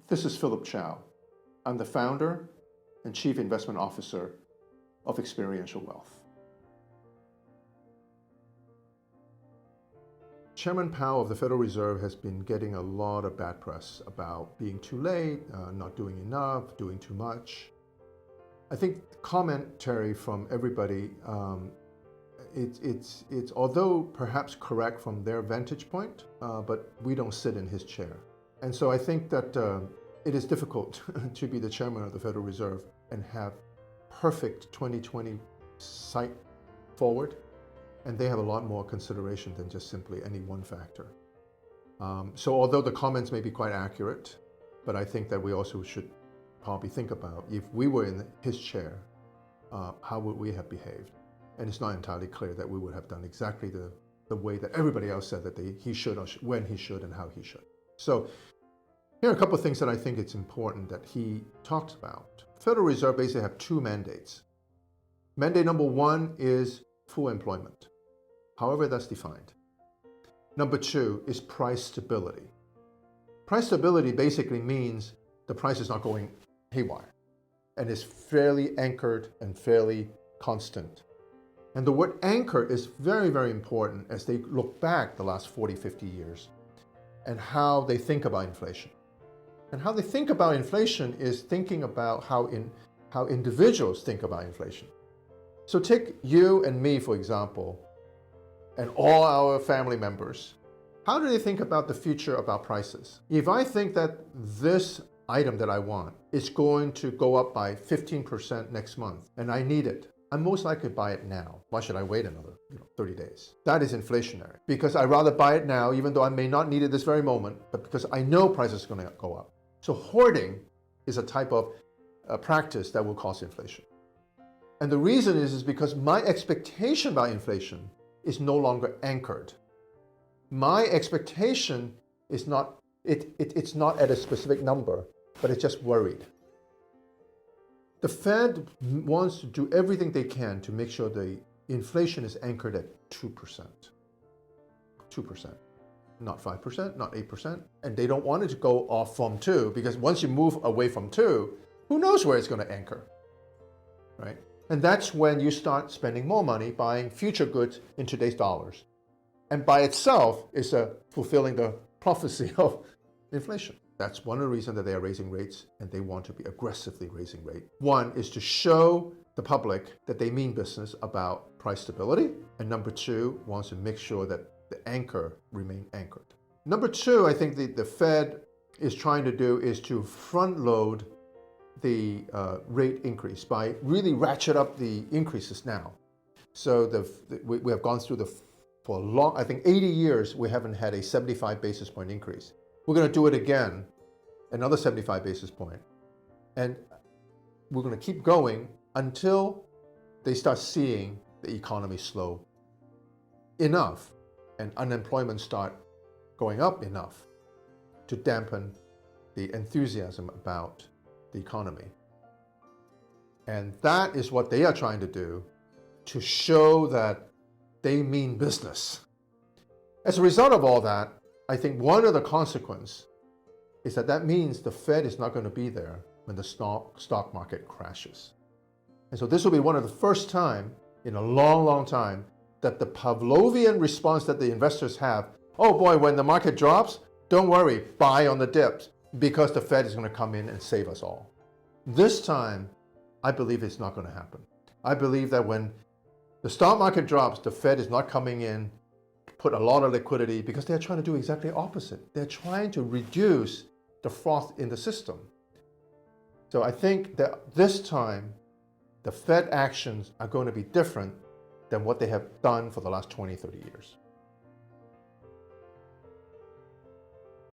This is Philip Chow. I'm the founder and chief investment officer of Experiential Wealth. Chairman Powell of the Federal Reserve has been getting a lot of bad press about being too late, not doing enough, doing too much. I think commentary from everybody, it's although perhaps correct from their vantage point, but we don't sit in his chair. And so I think that it is difficult to be the chairman of the Federal Reserve and have perfect 2020 sight forward. And they have a lot more consideration than just simply any one factor. So although the comments may be quite accurate, but I think that we also should probably think about, if we were in his chair, how would we have behaved? And it's not entirely clear that we would have done exactly the way that everybody else said that he should, or when he should, and how he should. So here are a couple of things that I think it's important that he talks about. Federal Reserve basically have two mandates. Mandate number one is full employment, however that's defined. Number two is price stability. Price stability basically means the price is not going haywire and is fairly anchored and fairly constant. And the word anchor is very, very important as they look back the last 40, 50 years and how they think about inflation. And how they think about inflation is thinking about how individuals think about inflation. So take you and me, for example, and all our family members. How do they think about the future about prices? If I think that this item that I want is going to go up by 15% next month and I need it, I'm most likely to buy it now. Why should I wait another 30 days? That is inflationary because I'd rather buy it now, even though I may not need it this very moment, but because I know prices are going to go up. So hoarding is a type of practice that will cause inflation. And the reason is because my expectation about inflation is no longer anchored. My expectation is not, it's not at a specific number, but it's just worried. The Fed wants to do everything they can to make sure the inflation is anchored at 2%. 2%. Not 5%, not 8%. And they don't want it to go off from 2 because once you move away from 2, who knows where it's going to anchor, right? And that's when you start spending more money buying future goods in today's dollars. And by itself is fulfilling the prophecy of inflation. That's one of the reasons that they are raising rates and they want to be aggressively raising rate. One is to show the public that they mean business about price stability. And number two, wants to make sure that the anchor remain anchored. Number two, I think the Fed is trying to do is to front load the rate increase by really ratchet up the increases now. So we have gone through for a long, I think 80 years, we haven't had a 75 basis point increase. We're going to do it again, another 75 basis point. And we're going to keep going until they start seeing the economy slow enough and unemployment start going up enough to dampen the enthusiasm about the economy. And that is what they are trying to do to show that they mean business. As a result of all that, I think one of the consequences is that means the Fed is not going to be there when the stock market crashes. And so this will be one of the first time in a long, long time that the Pavlovian response that the investors have, oh boy, when the market drops, don't worry, buy on the dips because the Fed is going to come in and save us all. This time, I believe it's not going to happen. I believe that when the stock market drops, the Fed is not coming in, put a lot of liquidity because they're trying to do exactly opposite. They're trying to reduce the froth in the system. So I think that this time, the Fed actions are going to be different than what they have done for the last 20, 30 years.